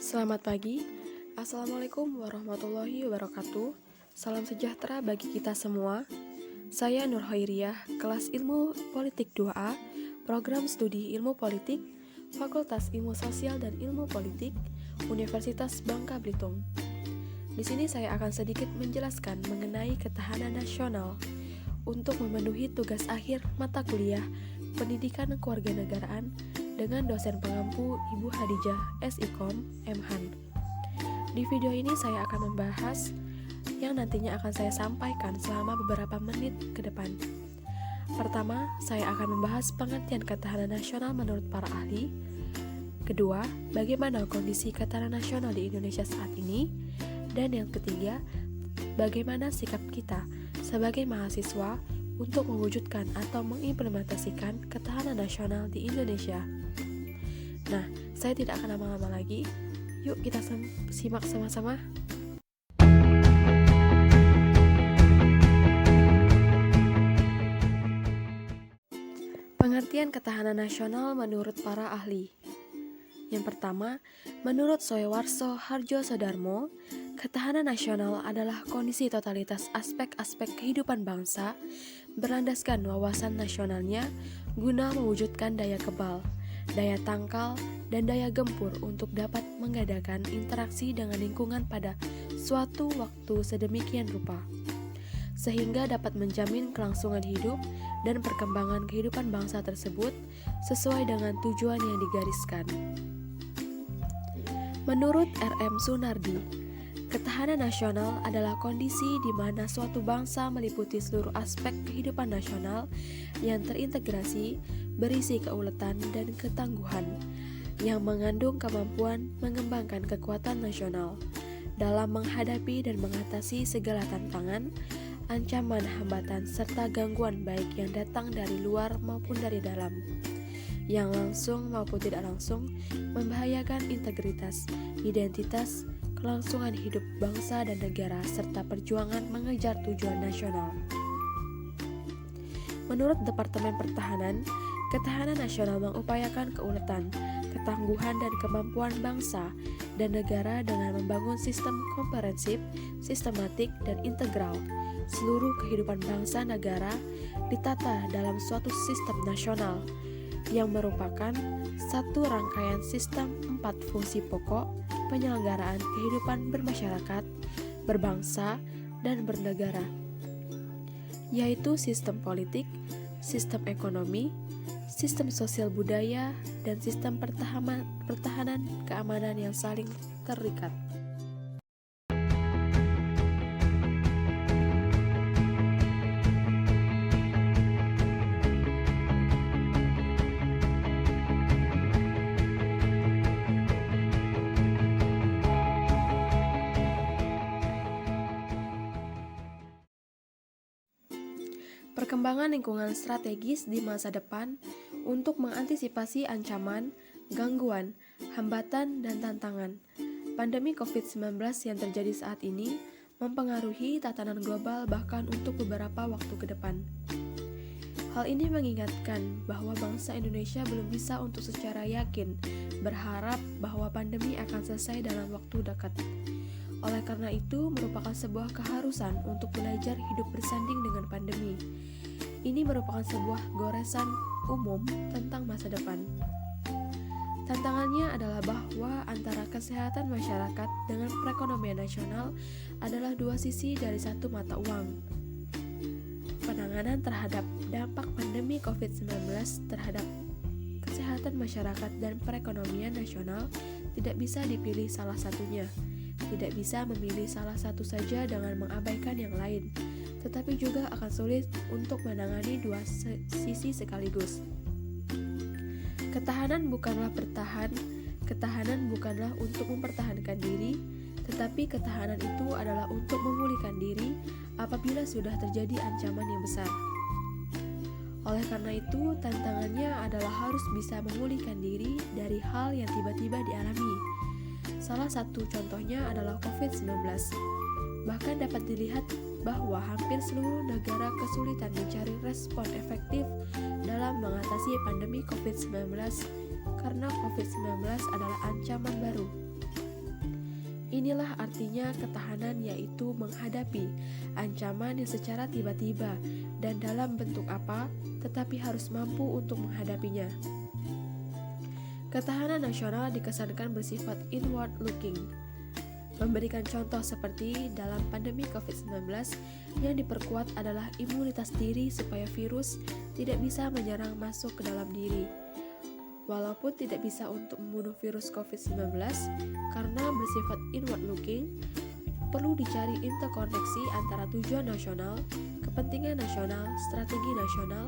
Selamat pagi, Assalamualaikum warahmatullahi wabarakatuh. Salam sejahtera bagi kita semua. Saya Nur Hoiriah, kelas Ilmu Politik 2A, Program Studi Ilmu Politik, Fakultas Ilmu Sosial dan Ilmu Politik, Universitas Bangka Belitung. Di sini saya akan sedikit menjelaskan mengenai ketahanan nasional untuk memenuhi tugas akhir mata kuliah Pendidikan Kewarganegaraan dengan dosen pengampu Ibu Hadijah SIKOM MHan. Di video ini saya akan membahas yang nantinya akan saya sampaikan selama beberapa menit ke depan. Pertama, saya akan membahas pengertian ketahanan nasional menurut para ahli. Kedua, bagaimana kondisi ketahanan nasional di Indonesia saat ini. Dan yang ketiga, bagaimana sikap kita sebagai mahasiswa untuk mewujudkan atau mengimplementasikan ketahanan nasional di Indonesia. Nah, saya tidak akan lama-lama lagi. Yuk kita simak sama-sama. Pengertian ketahanan nasional menurut para ahli. Yang pertama, menurut Soewarso Hardjosoedarmo, ketahanan nasional adalah kondisi totalitas aspek-aspek kehidupan bangsa berlandaskan wawasan nasionalnya guna mewujudkan daya kebal, daya tangkal, dan daya gempur untuk dapat mengadakan interaksi dengan lingkungan pada suatu waktu sedemikian rupa, sehingga dapat menjamin kelangsungan hidup dan perkembangan kehidupan bangsa tersebut sesuai dengan tujuan yang digariskan. Menurut R.M. Sunardi, ketahanan nasional adalah kondisi di mana suatu bangsa meliputi seluruh aspek kehidupan nasional yang terintegrasi, berisi keuletan dan ketangguhan, yang mengandung kemampuan mengembangkan kekuatan nasional dalam menghadapi dan mengatasi segala tantangan, ancaman, hambatan, serta gangguan baik yang datang dari luar maupun dari dalam, yang langsung maupun tidak langsung membahayakan integritas, identitas, kelangsungan hidup bangsa dan negara, serta perjuangan mengejar tujuan nasional. Menurut Departemen Pertahanan, ketahanan nasional mengupayakan keuletan, ketangguhan, dan kemampuan bangsa dan negara dengan membangun sistem komprehensif, sistematik, dan integral. Seluruh kehidupan bangsa negara ditata dalam suatu sistem nasional yang merupakan satu rangkaian sistem 4 fungsi pokok penyelenggaraan kehidupan bermasyarakat, berbangsa, dan bernegara, yaitu sistem politik, sistem ekonomi, sistem sosial budaya, dan sistem pertahanan keamanan yang saling terikat. Perkembangan lingkungan strategis di masa depan untuk mengantisipasi ancaman, gangguan, hambatan, dan tantangan. Pandemi COVID-19 yang terjadi saat ini mempengaruhi tatanan global bahkan untuk beberapa waktu ke depan. Hal ini mengingatkan bahwa bangsa Indonesia belum bisa untuk secara yakin berharap bahwa pandemi akan selesai dalam waktu dekat. Oleh karena itu, merupakan sebuah keharusan untuk belajar hidup bersanding dengan pandemi. Ini merupakan sebuah goresan umum tentang masa depan. Tantangannya adalah bahwa antara kesehatan masyarakat dengan perekonomian nasional adalah dua sisi dari satu mata uang. Penanganan terhadap dampak pandemi COVID-19 terhadap kesehatan masyarakat dan perekonomian nasional tidak bisa dipilih salah satunya. Tidak bisa memilih salah satu saja dengan mengabaikan yang lain, tetapi juga akan sulit untuk menangani dua sisi sekaligus. Ketahanan bukanlah bertahan, ketahanan bukanlah untuk mempertahankan diri, tetapi ketahanan itu adalah untuk memulihkan diri apabila sudah terjadi ancaman yang besar. Oleh karena itu, tantangannya adalah harus bisa memulihkan diri dari hal yang tiba-tiba dialami. Salah satu contohnya adalah COVID-19. Bahkan dapat dilihat bahwa hampir seluruh negara kesulitan mencari respon efektif dalam mengatasi pandemi COVID-19 karena COVID-19 adalah ancaman baru. Inilah artinya ketahanan, yaitu menghadapi ancaman yang secara tiba-tiba dan dalam bentuk apa, tetapi harus mampu untuk menghadapinya. Ketahanan nasional dikesankan bersifat inward looking, memberikan contoh seperti dalam pandemi COVID-19 yang diperkuat adalah imunitas diri supaya virus tidak bisa menyerang masuk ke dalam diri. Walaupun tidak bisa untuk membunuh virus COVID-19 karena bersifat inward looking, perlu dicari interkoneksi antara tujuan nasional, kepentingan nasional, strategi nasional,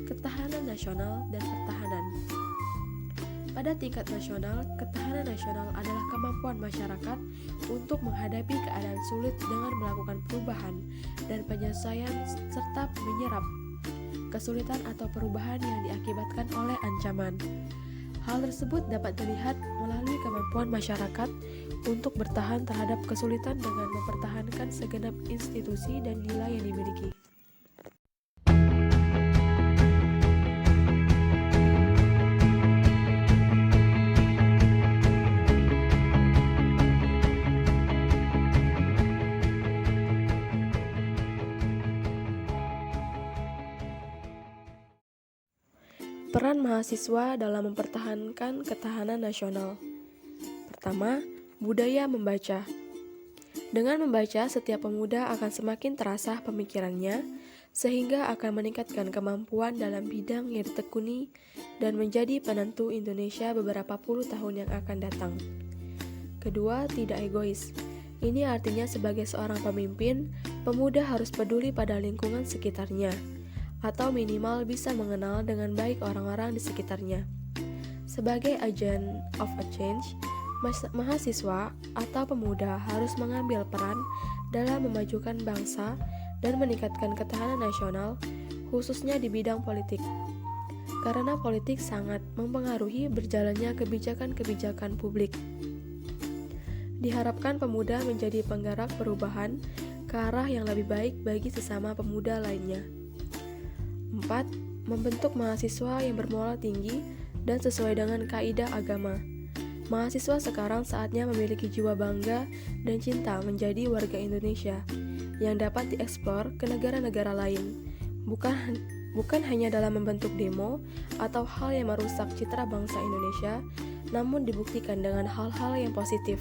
ketahanan nasional, dan pertahanan. Pada tingkat nasional, ketahanan nasional adalah kemampuan masyarakat untuk menghadapi keadaan sulit dengan melakukan perubahan dan penyesuaian serta menyerap kesulitan atau perubahan yang diakibatkan oleh ancaman. Hal tersebut dapat dilihat melalui kemampuan masyarakat untuk bertahan terhadap kesulitan dengan mempertahankan segenap institusi dan nilai yang dimiliki. Peran mahasiswa dalam mempertahankan ketahanan nasional. Pertama, budaya membaca. Dengan membaca, setiap pemuda akan semakin terasah pemikirannya, sehingga akan meningkatkan kemampuan dalam bidang yang ditekuni dan menjadi penentu Indonesia beberapa puluh tahun yang akan datang. Kedua, tidak egois. Ini artinya sebagai seorang pemimpin, pemuda harus peduli pada lingkungan sekitarnya, atau minimal bisa mengenal dengan baik orang-orang di sekitarnya. Sebagai agent of a change, mahasiswa atau pemuda harus mengambil peran dalam memajukan bangsa dan meningkatkan ketahanan nasional, khususnya di bidang politik. Karena politik sangat mempengaruhi berjalannya kebijakan-kebijakan publik. Diharapkan pemuda menjadi penggerak perubahan ke arah yang lebih baik bagi sesama pemuda lainnya. 4. Membentuk mahasiswa yang bermoral tinggi dan sesuai dengan kaidah agama. Mahasiswa sekarang saatnya memiliki jiwa bangga dan cinta menjadi warga Indonesia yang dapat dieksplor ke negara-negara lain, bukan hanya dalam membentuk demo atau hal yang merusak citra bangsa Indonesia, namun dibuktikan dengan hal-hal yang positif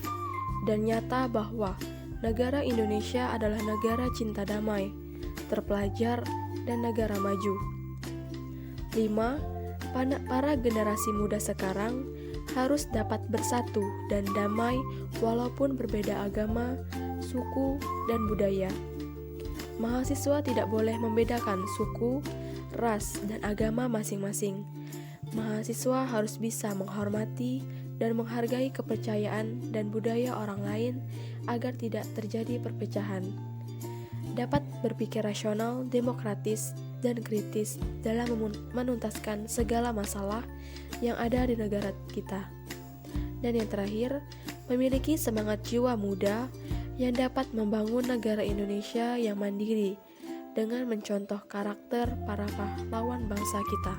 dan nyata bahwa negara Indonesia adalah negara cinta damai, terpelajar, dan negara maju. 5. Para generasi muda sekarang harus dapat bersatu dan damai walaupun berbeda agama, suku, dan budaya. Mahasiswa tidak boleh membedakan suku, ras, dan agama masing-masing. Mahasiswa harus bisa menghormati dan menghargai kepercayaan dan budaya orang lain agar tidak terjadi perpecahan. Dapat berpikir rasional, demokratis, dan kritis dalam menuntaskan segala masalah yang ada di negara kita. Dan yang terakhir, memiliki semangat jiwa muda yang dapat membangun negara Indonesia yang mandiri dengan mencontoh karakter para pahlawan bangsa kita.